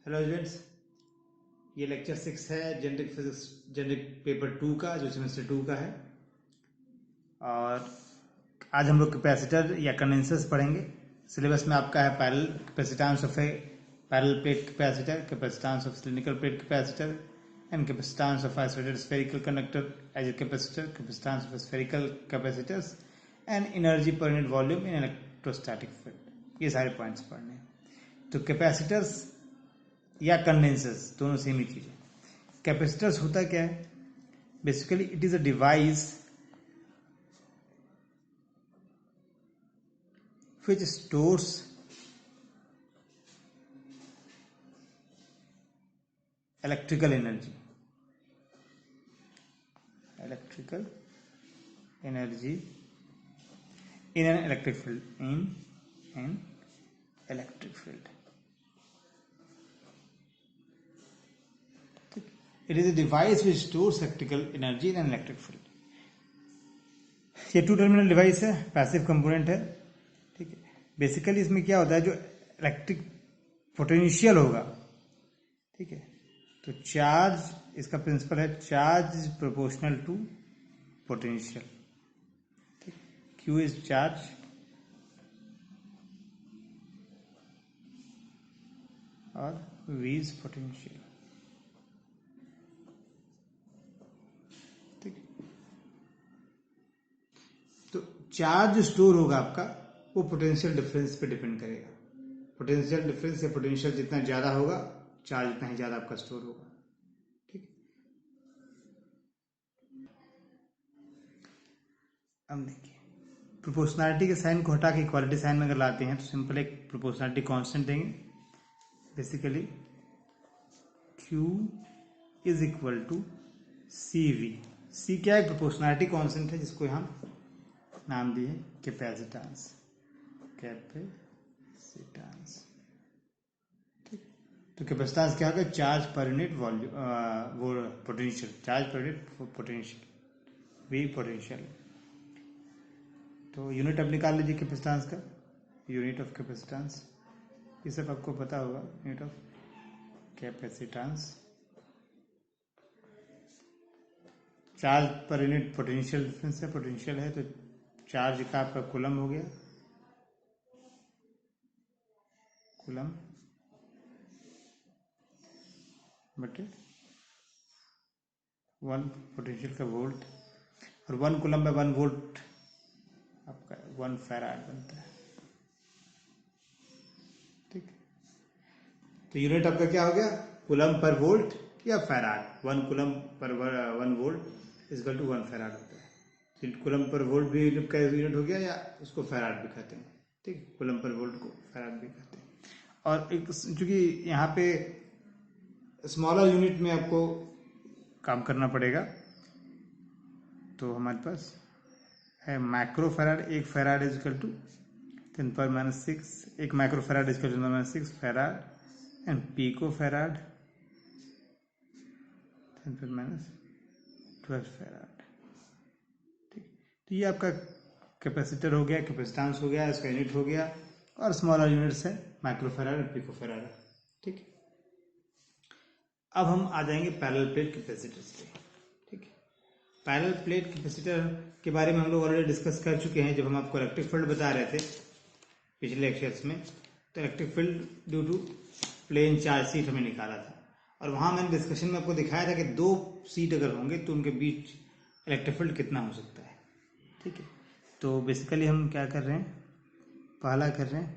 Hello students, ये lecture 6 है generic physics generic paper 2 का, जो सेमेस्टर 2 का है। और आज हम लोग कैपेसिटर या कंडेंसर्स पढ़ेंगे। सिलेबस में आपका है parallel capacitance of a parallel plate capacitor, capacitance of cylindrical plate capacitor and capacitance of isolated spherical conductor as a capacitor, capacitance of spherical capacitors and energy per unit volume in electrostatic field. ये सारे points पढ़ने हैं। तो capacitors या condensers दोनों same ही चीज है। Capacitors होता क्या है? Basically it is a device which stores electrical energy in an electric field. It is a device which stores electrical energy in an electric field. ये टू टर्मिनल डिवाइस है, passive component है। ठीक है, basically इसमें क्या होता है, जो इलेक्ट्रिक पोटेंशियल होगा, ठीक है, तो चार्ज, इसका प्रिंसिपल है charge is proportional to potential. ठीक, क्यू इज चार्ज और वी इज पोटेंशियल। ठीक, तो चार्ज स्टोर होगा आपका, वो पोटेंशियल डिफरेंस पे डिपेंड करेगा। पोटेंशियल डिफरेंस या पोटेंशियल जितना ज्यादा होगा, चार्ज उतना ही ज्यादा आपका स्टोर होगा। ठीक, अब देखिए, प्रोपोर्शनैलिटी के साइन को हटा के इक्वालिटी साइन में अगर लाते हैं तो सिंपल एक प्रोपोर्शनैलिटी कांस्टेंट देंगे। Basically Q is equal to C V. C क्या है? प्रोपोर्शनैलिटी कांस्टेंट है, जिसको हम नाम दिए कैपेसिटेंस। ठीक, तो कैपेसिटेंस क्या होगा? चार्ज पर यूनिट वॉल्यूम, वो potential, charge per unit potential, V potential. तो यूनिट अब निकाल लीजिए कैपेसिटेंस का, यूनिट ऑफ कैपेसिटेंस, ये सब आपको पता होगा। Unit of capacitance, charge per unit potential difference है, पोटेंशियल है तो चार्ज का आपका कूलम हो गया, कूलम बटे 1 पोटेंशियल का वोल्ट, और 1 कूलम में 1 वोल्ट आपका 1 फैराड बनता है। ठीक, तो यूनिट आपका क्या हो गया? कूलम पर वोल्ट या farad. 1 coulomb per 1 volt is equal to 1 farad होता है। कूलम पर वोल्ट भी का यूनिट हो गया, या उसको फैराड भी कहते हैं। ठीक, कूलम पर वोल्ट को फैराड भी कहते हैं। और एक चूंकि यहाँ पे स्मॉलर यूनिट में आपको काम करना पड़ेगा, तो हमारे पास है micro farad. 1 farad is equal to 10⁻⁶, 1 micro farad is equal to 10⁻⁶ farad, and pico farad 10⁻12 farad. ठीक, तो ये आपका कैपेसिटर हो गया, कैपेसिटेंस हो गया, इसका यूनिट हो गया, और स्मॉलर यूनिट्स है माइक्रो फैराड और पिको फैराड। ठीक, अब हम आ जाएंगे पैरेलल प्लेट कैपेसिटर्स पे। ठीक, पैरेलल प्लेट कैपेसिटर के बारे में हम लोग ऑलरेडी डिस्कस कर चुके हैं, जब हम आपको इलेक्ट्रिक फील्ड बता रहे थे पिछले लेक्चर्स में। तो electric field due to plane charge sheet हमने निकाला था, और वहां मैंने डिस्कशन में आपको दिखाया था कि 2 सीट अगर होंगे तो उनके बीच इलेक्ट्रिक फील्ड कितना हो सकता है। ठीक है, तो बेसिकली हम क्या कर रहे हैं, पहला कर रहे हैं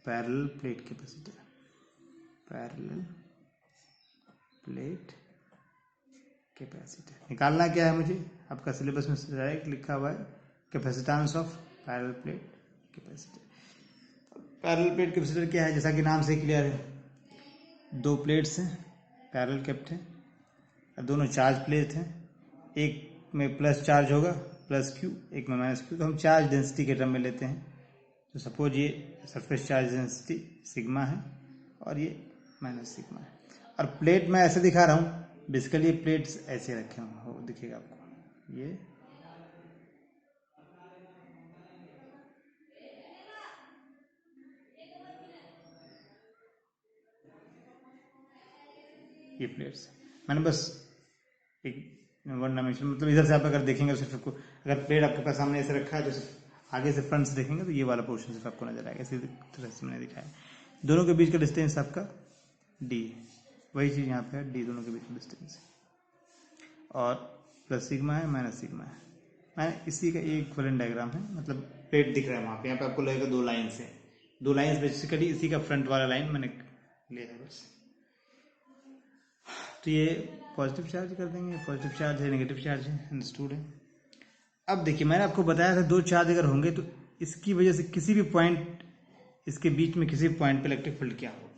parallel plate capacitor. Parallel plate capacitor निकालना क्या है मुझे? आपका सिलेबस में डायरेक्ट लिखा हुआ है capacitance of parallel plate capacitor. Parallel plate capacitor क्या है? जैसा कि नाम से क्लियर है, 2 प्लेट्स हैं, पैरेलल केप्ट हैं, और दोनों चार्ज प्लेट हैं। एक में प्लस चार्ज होगा, प्लस क्यू, एक में माइनस क्यू। तो हम चार्ज डेंसिटी के टर्म में लेते हैं। तो सपोज ये सरफेस चार्ज डेंसिटी सिग्मा है, और ये माइनस सिग्मा है। और प्लेट मैं ऐसे दिखा रहा हूँ, बेसिकली प्लेट्स ऐसे रखे हो दिखेगा आपको, ये ये प्लेट्स। मैंने बस एक वन डायमेंशन, मतलब इधर से आप अगर देखेंगे सिर्फ आपको, अगर प्लेट आपके पास सामने ऐसे रखा है तो सिर्फ आगे से फ्रंट से देखेंगे तो ये वाला पोर्शन सिर्फ आपको नजर आएगा। इसी तरह से मैंने दिखाया। दोनों के बीच का डिस्टेंस आपका डी, वही चीज़ यहाँ पे है, डी दोनों के बीच का डिस्टेंस है, और प्लस सिग्मा है माइनस सिग्मा है। मैंने इसी का एक इक्विवेलेंट डायग्राम है, मतलब प्लेट दिख रहा है वहाँ पे, यहाँ पे आपको लगेगा दो लाइन्स है, दो लाइन्स बेसिकली इसी का फ्रंट वाला लाइन मैंने लिया है बस। तो ये पॉजिटिव चार्ज कर देंगे, पॉजिटिव चार्ज है, नेगेटिव चार्ज है, अंडरस्टूड है। अब देखिए मैंने आपको बताया था दो चार्ज अगर होंगे तो इसकी वजह से किसी भी पॉइंट, इसके बीच में किसी भी पॉइंट पे इलेक्ट्रिक फील्ड क्या हो,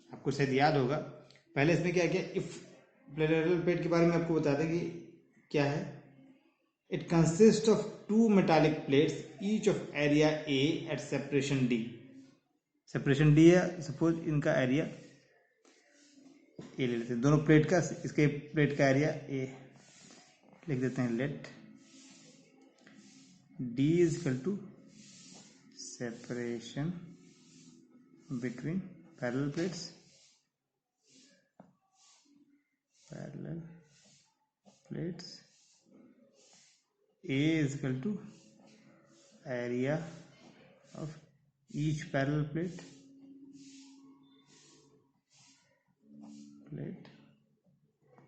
आपको शायद याद होगा। पहले इसमें क्या किया, इफ पैरेलल प्लेट के बारे में आपको बता दें कि क्या है। It consist of two metallic plates each of area A at separation D. Separation D है, सपोज इनका एरिया ए ले लेते हैं, दोनों प्लेट का, इसके प्लेट का एरिया ए लिख देते हैं। Let D is equal to separation between parallel plates, parallel plates, A is equal to area of each parallel plate,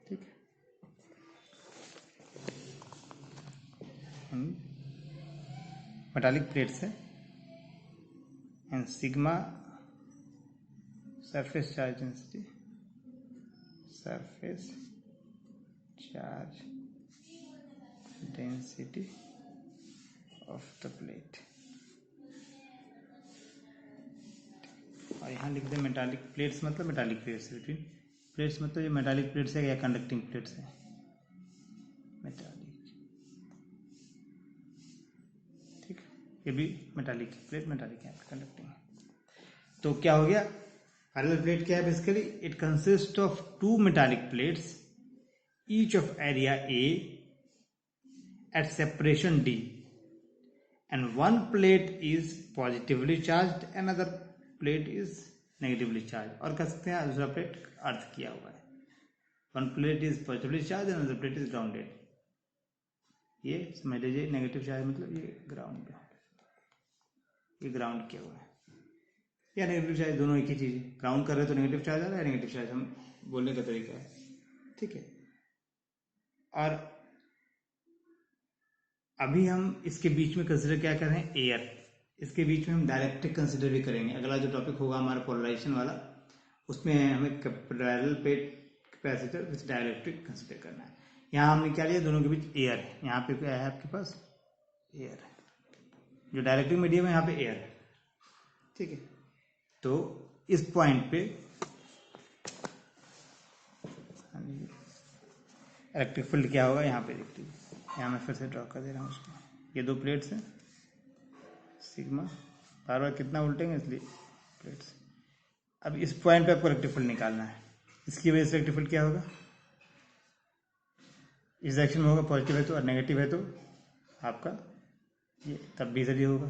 ठीक है। मेटालिक प्लेट्स है and sigma surface charge density, surface charge density of the plate, और यहाँ लिख दें metallic plates, मतलब metallic plates between plates, मतलब ये मेटालिक प्लेट्स है या कंडक्टिंग प्लेट्स है, मेटालिक, ठीक है। ये भी मेटालिक प्लेट, मेटालिक है, कंडक्टिंग है। तो क्या हो गया, पैरेलल प्लेट क्या है basically, it consist of two metallic plates each of area A at separation D, and one plate is positively charged, another plate is negatively charged, और कह सकते हैं दूसरा प्लेट अर्थ किया हुआ है। one plate is positively charged, another plate is grounded। ये समझ लीजिए नेगेटिव चार्ज मतलब ये ग्राउंड, ये ग्राउंड किया हुआ है, या नेगेटिव चार्ज, दोनों एक ही चीज है। ग्राउंड कर रहे तो नेगेटिव चार्ज आ रहा है, नेगेटिव चार्ज हम बोलने का तरीका है, ठीक है। और अभी हम इसके बीच में कंसिडर क्या कर रहे हैं, एयर। इसके बीच में हम डायरेक्ट्रिक कंसिडर भी करेंगे। अगला जो टॉपिक होगा हमारा पोलराइजेशन वाला, उसमें हमें parallel plate capacitor with डायरेक्ट्रिक consider करना है। यहाँ हमने क्या लिया, दोनों के बीच एयर है, यहाँ पे क्या है आपके पास, एयर है, जो डायरेक्ट्रिक मीडियम है यहाँ पे एयर है, ठीक है। तो इस पॉइंट पे इलेक्ट्रिक फील्ड क्या होगा, यहाँ पे देखते हैं, यहाँ मैं फिर से ड्रॉ कर दे रहा हूँ उसको। ये दो प्लेट्स हैं, सिग्मा, बार बार कितना उल्टेंगे इसलिए प्लेट्स। अब इस पॉइंट पे आपको इलेक्ट्रिक फील्ड निकालना है, इसकी वजह से इलेक्ट्रिक फील्ड क्या होगा, इस डायरेक्शन में होगा, पॉजिटिव है तो, और नेगेटिव है तो आपका ये तब भी इधर ही होगा,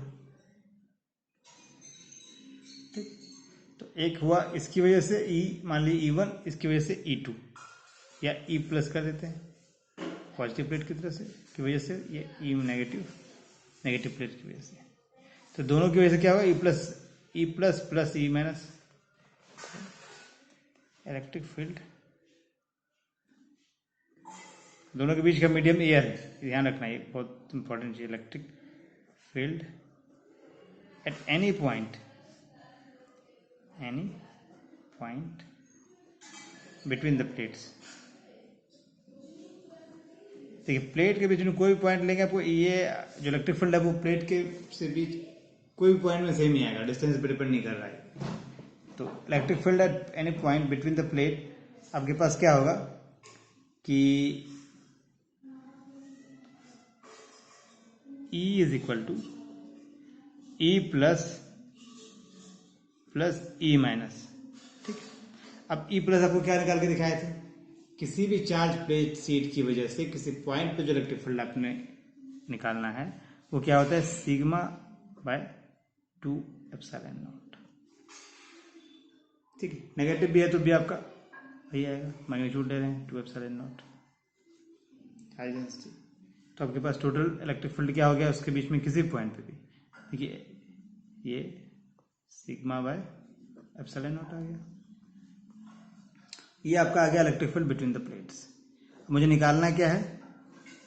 ठीक। तो एक हुआ इसकी वजह से E, मान लीजिए E1, इसकी वजह से E2, या E प्लस कर देते हैं पॉजिटिव प्लेट की तरफ से, की वजह से ये E नेगेटिव, नेगेटिव प्लेट की वजह से। तो दोनों की वजह से क्या होगा, E plus plus E minus, electric field, दोनों के बीच का मीडियम एयर है, ध्यान रखना, ये बहुत इंपॉर्टेंट चीज। Electric field at any point between the plates. देखिए प्लेट के बीच में कोई भी पॉइंट लेंगे आपको, ये जो इलेक्ट्रिक फील्ड है वो प्लेट के से बीच कोई भी पॉइंट में सेम ही आएगा, डिस्टेंस पे डिपेंड नहीं कर रहा है। तो electric field at any point between the plate, आपके पास क्या होगा कि E is equal to E plus E minus, ठीक। अब E प्लस आपको क्या निकाल के दिखाए थे, किसी भी चार्ज प्लेट सीट की वजह से किसी पॉइंट पे जो इलेक्ट्रिक फील्ड आपने निकालना है वो क्या होता है, सिग्मा बाय 2 एप्सिलॉन नॉट, ठीक है। नेगेटिव भी है तो भी आपका वही आएगा, मैग्नीट्यूड ले रहे हैं 2 एप्सिलॉन नॉट हाई डेंसिटी। तो आपके पास टोटल इलेक्ट्रिक फील्ड क्या हो गया उसके बीच में किसी पॉइंट पे भी, देखिए ये सिग्मा बाय एप्सिलॉन नॉट आ गया। ये आपका आ गया electric field between the plates. मुझे निकालना क्या है,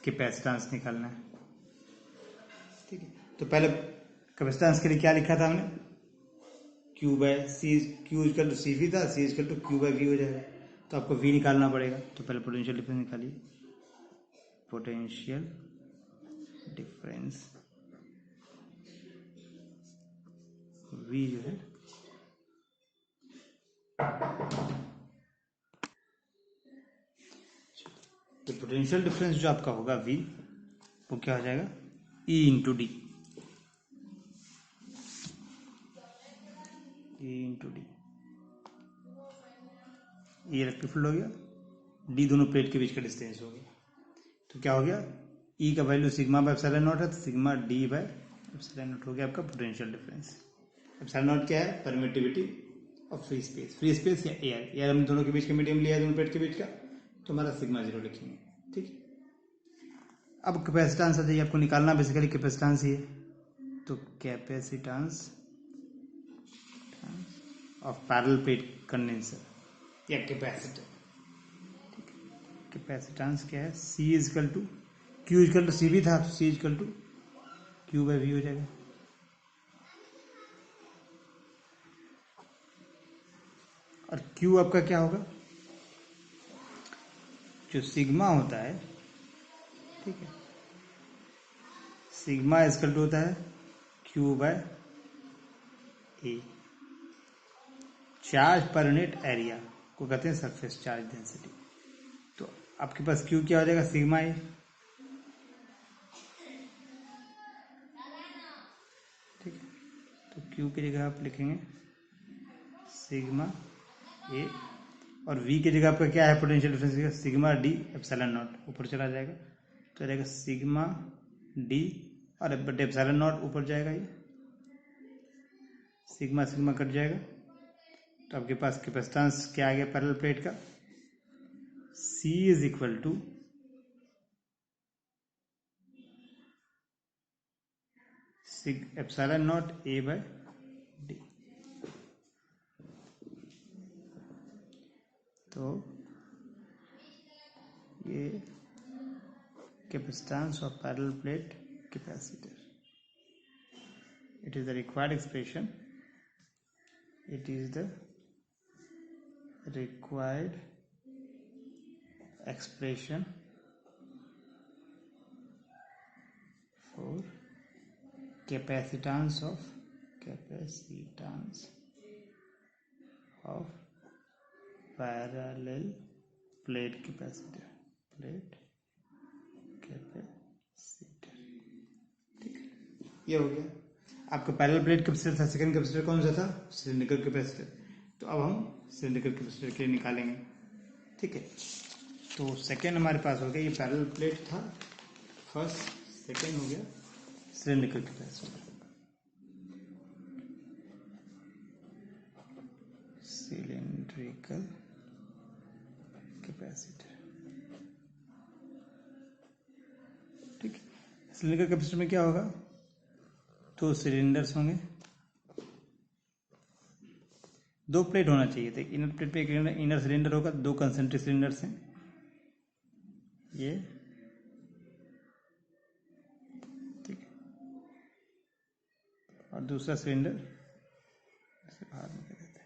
कैपेसिटेंस निकालना है, ठीक है। तो पहले कैपेसिटेंस के लिए क्या लिखा था हमने, Q by C, Q equal to C V था, C equal to Q by V हो जाएगा। तो आपको वी निकालना पड़ेगा, तो पहले पोटेंशियल डिफरेंस निकालिए। पोटेंशियल डिफरेंस वी जो है तो पोटेंशियल डिफरेंस जो आपका होगा वी, वो क्या हो जाएगा, E into D, E into D. ये इलेक्ट्रिक फील्ड हो गया, डी दोनों प्लेट के बीच का डिस्टेंस हो गया। तो क्या हो गया, ई का value sigma by epsilon not है, तो sigma D by epsilon not हो गया आपका पोटेंशियल डिफरेंस। एप्सिलॉन नॉट क्या है, permittivity of free space, free space या एयर हम दोनों के बीच का मीडियम लिया है, दोनों प्लेट के बीच का, तो हमारा सिग्मा 0 लिखेंगे, ठीक। अब कैपेसिटेंस आ जाइए, आपको निकालना बेसिकली कैपेसिटेंस ही है। तो capacitance of parallel plate condenser या कैपेसिटर, कैपेसिटेंस क्या है, C is equal to Q is equal to C भी था, तो C is equal to Q by V हो जाएगा। और क्यू आपका क्या होगा, जो सिग्मा होता है, ठीक है, सिग्मा इजकल टू होता है Q by A, charge per unit area को कहते हैं सरफेस चार्ज डेंसिटी। तो आपके पास क्यू क्या हो जाएगा, सिग्मा ए, ठीक है। तो क्यू की जगह आप लिखेंगे सिग्मा ए, और वी की जगह आपका क्या है, potential difference sigma D epsilon not, ऊपर चला जाएगा तो रहेगा सिग्मा डी, और बटे एप्सिलॉन नॉट ऊपर जाएगा, ये सिग्मा सिग्मा कट जाएगा। तो आपके पास कैपेसिटेंस क्या आ गया पैरेलल प्लेट का, C is equal to epsilon naught A by D. तो ये capacitance of parallel plate capacitor, it is the required expression, it is the required expression for capacitance of parallel plate capacitor, ठीक है। ये हो गया आपका parallel plate capacitor था। Second capacitor कौन सा था, सिलिंड्रिकल कैपेसिटर। तो अब हम सिलिंड्रिकल कैपेसिटर के लिए निकालेंगे, ठीक है। तो सेकंड हमारे पास हो गया, ये पैरेलल प्लेट था फर्स्ट, सेकंड हो गया सिलिंड्रिकल कैपेसिटर। सिलिंड्रिकल कैपेसिटर, ठीक है। सिलिंड्रिकल कैपेसिटर में क्या होगा, दो सिलेंडर्स होंगे, दो प्लेट होना चाहिए था, इनर प्लेट पे एक इनर सिलेंडर होगा, दो कंसेंट्रिक सिलेंडर्स हैं ये, ठीक है, और दूसरा सिलेंडर ऐसे बाहर निकल जाता है,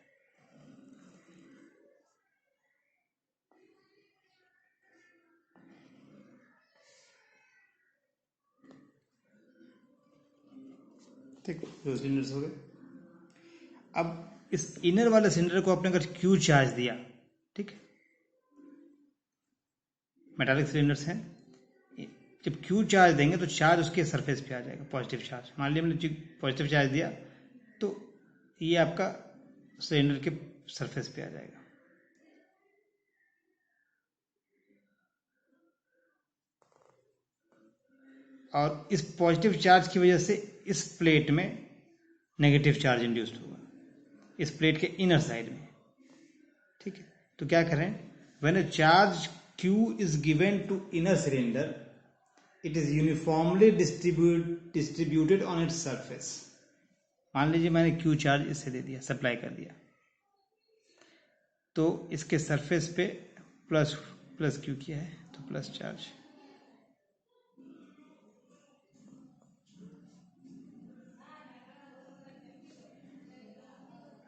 ठीक है, दो सिलेंडर्स हो गए। अब इस इनर वाले सिलेंडर को आपने अगर क्यू चार्ज दिया, ठीक है, मेटालिक सिलेंडर्स हैं, जब क्यू चार्ज देंगे तो चार्ज उसके सरफेस पे आ जाएगा, पॉजिटिव चार्ज। मान लिया हमने पॉजिटिव चार्ज दिया तो ये आपका सिलेंडर के सरफेस पे आ जाएगा, और इस पॉजिटिव चार्ज की वजह से इस प्लेट में नेगेटिव चार्ज इंड्यूस्ड होगा, इस प्लेट के इनर साइड में, ठीक है। तो क्या करें, when a charge Q is given to inner cylinder it is uniformly distributed on its surface. मान लीजिए मैंने Q चार्ज इसे दे दिया, सप्लाई कर दिया, तो इसके सरफेस पे प्लस प्लस Q किया है तो प्लस चार्ज,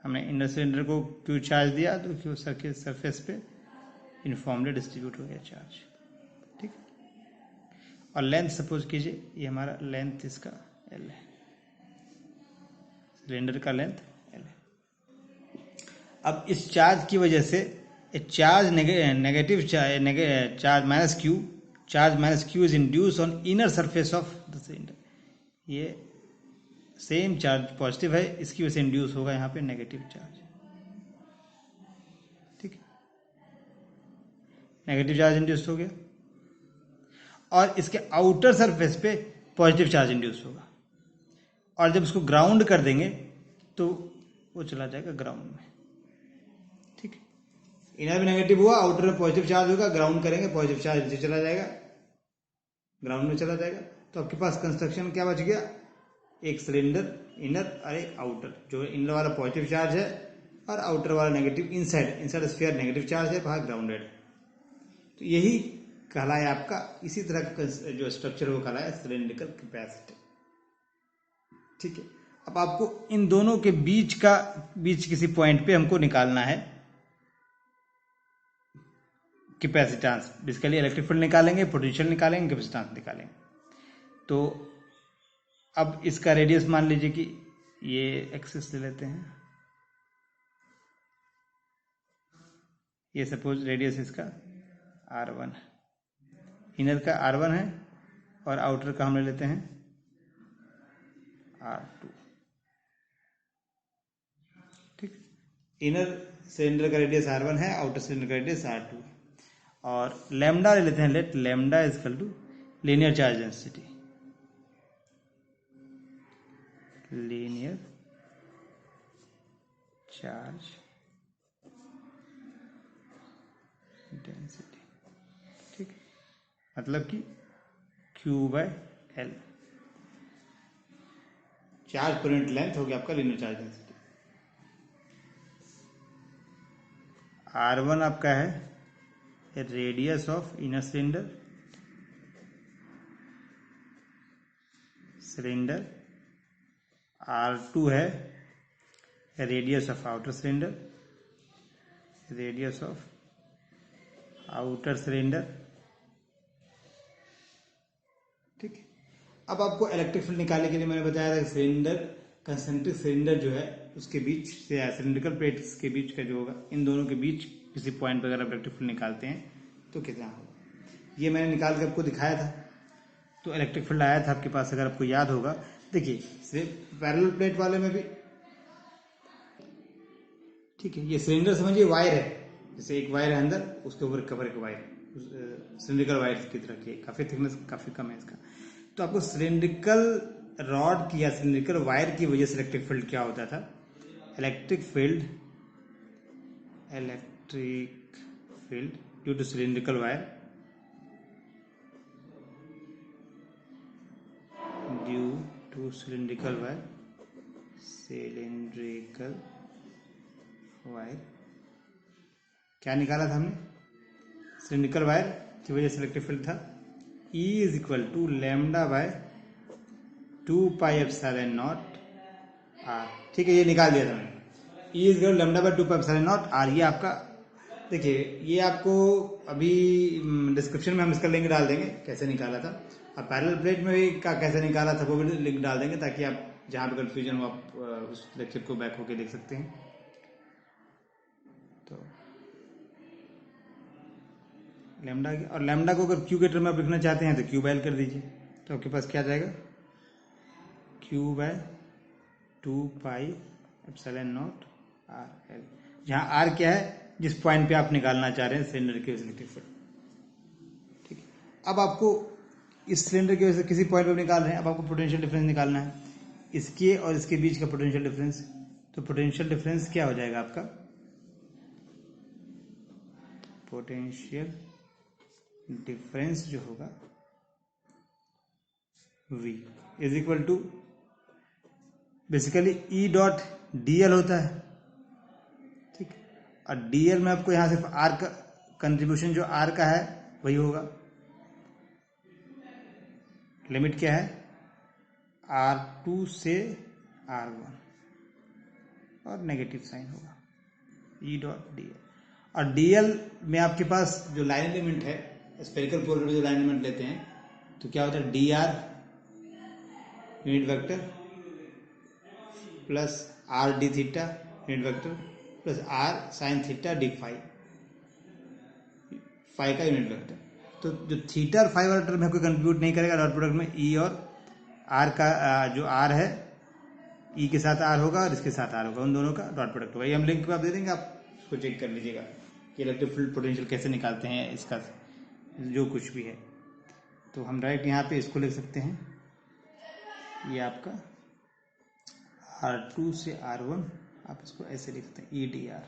हमने इनर सिलेंडर को Q चार्ज दिया तो Q के सरफेस पे यूनिफॉर्मली डिस्ट्रीब्यूट हो गया चार्ज, ठीक। और लेंथ सपोज कीजिए ये हमारा लेंथ इसका L है, सिलेंडर का लेंथ L है। अब इस चार्ज की वजह से charge negative charge minus Q is induce on inner surface of the cylinder. ये सेम चार्ज पॉजिटिव है, इसकी वजह से इंड्यूस होगा यहाँ पे नेगेटिव चार्ज, ठीक। नेगेटिव चार्ज इंड्यूस हो गया और इसके आउटर सरफेस पे पॉजिटिव चार्ज इंड्यूस होगा, और जब इसको ग्राउंड कर देंगे तो वो चला जाएगा ग्राउंड में, ठीक। इनर में नेगेटिव हुआ, आउटर में पॉजिटिव चार्ज होगा, ग्राउंड करेंगे पॉजिटिव चार्ज नीचे चला जाएगा, ग्राउंड में चला जाएगा। तो आपके पास कंस्ट्रक्शन क्या बच गया, एक सिलेंडर इनर और एक आउटर, जो इनर वाला पॉजिटिव चार्ज है और आउटर वाला negative, inside sphere negative charge है, बाहर ग्राउंडेड। तो यही कहलाया आपका, इसी तरह का जो स्ट्रक्चर वो कहलाया सिलेंड्रिकल कैपेसिटर, ठीक है। अब आपको इन दोनों के बीच किसी पॉइंट पे हमको निकालना है कैपेसिटेंस। बेसिकली इलेक्ट्रिक फील्ड निकालेंगे, पोटेंशियल निकालेंगे, कैपेसिटेंस निकालेंगे। तो अब इसका रेडियस मान लीजिए कि ये एक्सिस ले लेते हैं, ये सपोज रेडियस इसका R1 है, इनर का R1 है और आउटर का हम ले लेते हैं R2, ठीक। इनर सिलेंडर का रेडियस R1 है, आउटर सिलेंडर का रेडियस R2 है, और लैम्डा ले लेते हैं, let lambda is equal to linear charge density, linear charge density, ठीक। मतलब कि Q/L, charge per unit length हो गया आपका लीनियर चार्ज डेंसिटी। R1 आपका है radius of inner cylinder, R2 है radius of outer cylinder, radius of outer cylinder, ठीक। अब आपको इलेक्ट्रिक फील्ड निकालने के लिए मैंने बताया था सिलेंडर, कंसेंट्रिक सिलेंडर जो है उसके बीच से सिलेंड्रिकल प्लेट्स के बीच का जो होगा, इन दोनों के बीच किसी पॉइंट पर अगर आप इलेक्ट्रिक फील्ड निकालते हैं तो कितना होगा, ये मैंने निकाल के आपको दिखाया था। तो इलेक्ट्रिक फील्ड आया था आपके पास, अगर आपको याद होगा, देखिए सिर्फ पैरेलल प्लेट वाले में भी, ठीक है। ये सिलेंडर समझिए वायर है, जैसे एक वायर है अंदर, उसके ऊपर कवर एक वायर, सिलेंड्रिकल वायर की तरह की, काफी थिकनेस काफी कम है इसका। तो आपको सिलेंड्रिकल रॉड की या सिलेंड्रिकल वायर की वजह से इलेक्ट्रिक फील्ड क्या होता था, electric field due to cylindrical wire, cylindrical wire क्या निकाला था हमने, सिलेंड्रिकल वायर की वजह से इलेक्ट्रिक फील्ड था E is equal to lambda by 2πε0 R, ठीक है। ये निकाल दिया था मैंने, E is equal lambda by 2πε0 R। ये आपका देखिए, ये आपको अभी डिस्क्रिप्शन में हम इसका लिंक डाल देंगे कैसे निकाला था, और पैरेलल प्लेट में भी का कैसे निकाला था वो भी लिंक डाल देंगे, ताकि आप जहाँ पे कन्फ्यूजन हो आप उस लेक्चर को बैक होके देख सकते हैं। तो लैम्डा, और लैम्डा को अगर क्यू के टर्म में आप लिखना चाहते हैं तो Q/L कर दीजिए, तो आपके पास क्या जाएगा, Q/2πε0 RL, जहाँ R क्या है, जिस पॉइंट पे आप निकालना चाह रहे हैं सिलेंडर के इलेक्ट्रिक फील्ड, ठीक है। अब आपको इस सिलेंडर के वजह से किसी पॉइंट पे निकाल रहे हैं, अब आपको पोटेंशियल डिफरेंस निकालना है, इसके और इसके बीच का पोटेंशियल डिफरेंस। तो पोटेंशियल डिफरेंस क्या हो जाएगा आपका, पोटेंशियल डिफरेंस जो होगा V is equal to basically E dot DL होता है, ठीक। और DL में आपको यहाँ सिर्फ R का कंट्रीब्यूशन जो R का है वही होगा। लिमिट क्या है, R2 से R1 और नेगेटिव साइन होगा E डॉट DL। और DL में आपके पास जो लाइन एलिमेंट है, स्फेरिकल पोलर जो लाइन एलिमेंट लेते हैं, तो क्या होता है DR unit vector plus R d theta unit vector plus R sine theta d phi का यूनिट वेक्टर। तो जो थीटा और फाई वाला टर्म है कोई कंट्रीब्यूट नहीं करेगा डॉट प्रोडक्ट में। E और R का जो R है E के साथ R होगा और इसके साथ R होगा, उन दोनों का डॉट प्रोडक्ट होगा। ये हम लिंक पे आप दे देंगे, आप उसको चेक कर लीजिएगा कि इलेक्ट्रिक फील्ड पोटेंशियल कैसे निकालते हैं, इसका जो कुछ भी है। तो हम डायरेक्ट यहाँ पे इसको लिख सकते हैं, ये आपका R2 से R1, आप इसको ऐसे लिख सकते हैं E dr,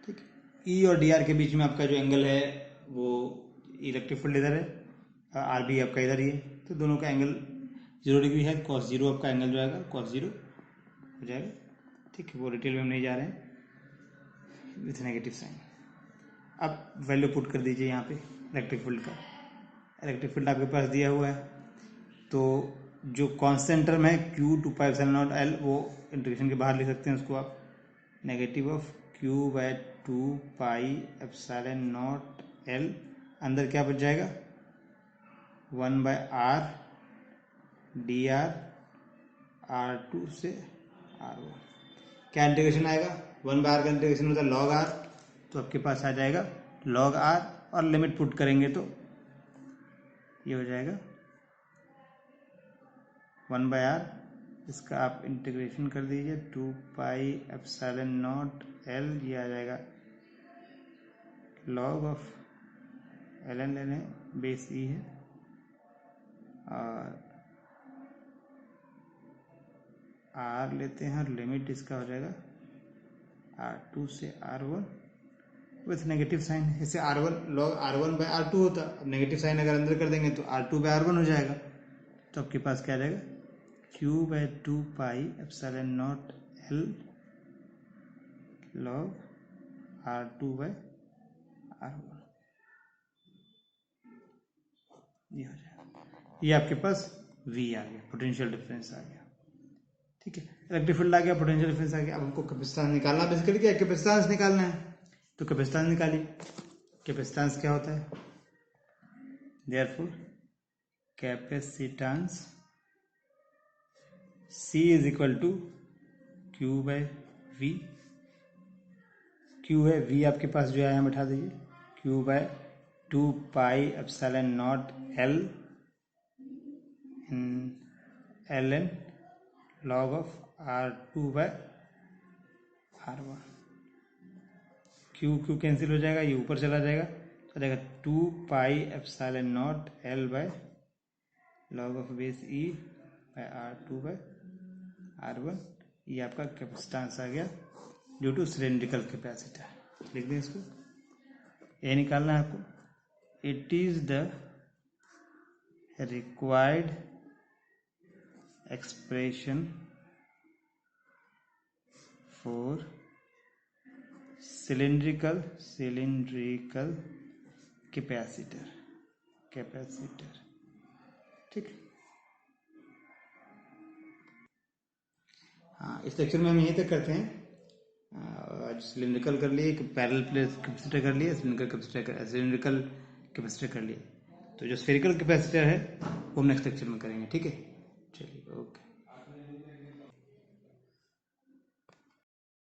ठीक है। E और dr के बीच में आपका जो एंगल है वो इलेक्ट्रिक फील्ड इधर है, R भी आपका इधर ही है, तो दोनों का एंगल 0 डिग्री है। cos 0 आपका एंगल जो आएगा cos 0 हो जाएगा, ठीक है। वो डिटेल में हम नहीं जा रहे हैं, विथ नेगेटिव साइन। अब वैल्यू पुट कर दीजिए यहाँ पे इलेक्ट्रिक फील्ड का। इलेक्ट्रिक फील्ड आपके पास दिया हुआ है, तो जो कांस्टेंट टर्म है Q 2 pi epsilon naught L, वो इंटीग्रेशन के बाहर लिख सकते हैं उसको आप। Negative of Q by 2 pi epsilon naught L, अंदर क्या बच जाएगा 1 बाय R dr R2 से R1। क्या इंटीग्रेशन आएगा, 1 बाय R का इंटीग्रेशन होता है log R, तो आपके पास आ जाएगा log R, और लिमिट पुट करेंगे तो ये हो जाएगा 1 बाय R, इसका आप इंटीग्रेशन कर दीजिए 2 पाई एप्सिलॉन नॉट L, ये आ जाएगा log ऑफ ln लेने बेस E है, और R लेते हैं और लिमिट इसका हो जाएगा R2 से R1 विथ नेगेटिव साइन। इसे R1 log R1 bye R2 होता, अब नेगेटिव साइन अगर अंदर कर देंगे तो R2 बाय R1 हो जाएगा। तो आपके पास क्या आ जाएगा Q by 2 pi epsilon naught L log R2 by R1, ये हो जाएगा। ये आपके पास V आ गया, पोटेंशियल डिफरेंस आ गया, ठीक है। इलेक्ट्रिक फील्ड आ गया, पोटेंशियल डिफरेंस आ गया। अब हमको कैपेसिटेंस निकालना, बेसिकली क्या कैपेसिटेंस निकालना है, तो कैपेसिटेंस निकालिए। कैपेसिटेंस क्या होता है, therefore capacitance C is equal to Q by V। Q है, V आपके पास जो है यहाँ बैठा दीजिए, Q by 2 pi epsilon naught L ln log of R2 by R1। Q cancel हो जाएगा, ये ऊपर चला जाएगा, तो जाएगा 2 pi epsilon naught L by log of base E by R2 by R1। ये आपका कैपेसिटेंस आ गया ड्यू टू सिलेंड्रिकल कैपेसिटर। लिख दें इसको, ये निकालना है आपको। It is the required expression for cylindrical capacitor, ठीक। हाँ, इस लेक्चर में हम यहीं तक करते हैं। आज सिलेंड्रिकल कर लिए, पैरेलल प्लेट कैपेसिटर कर लिए, सिलेंड्रिकल कैपेसिटर कर लिए। तो जो स्फेरिकल कैपेसिटर है वो हम नेक्स्ट लेक्चर में करेंगे, ठीक है। चलिए, ओके।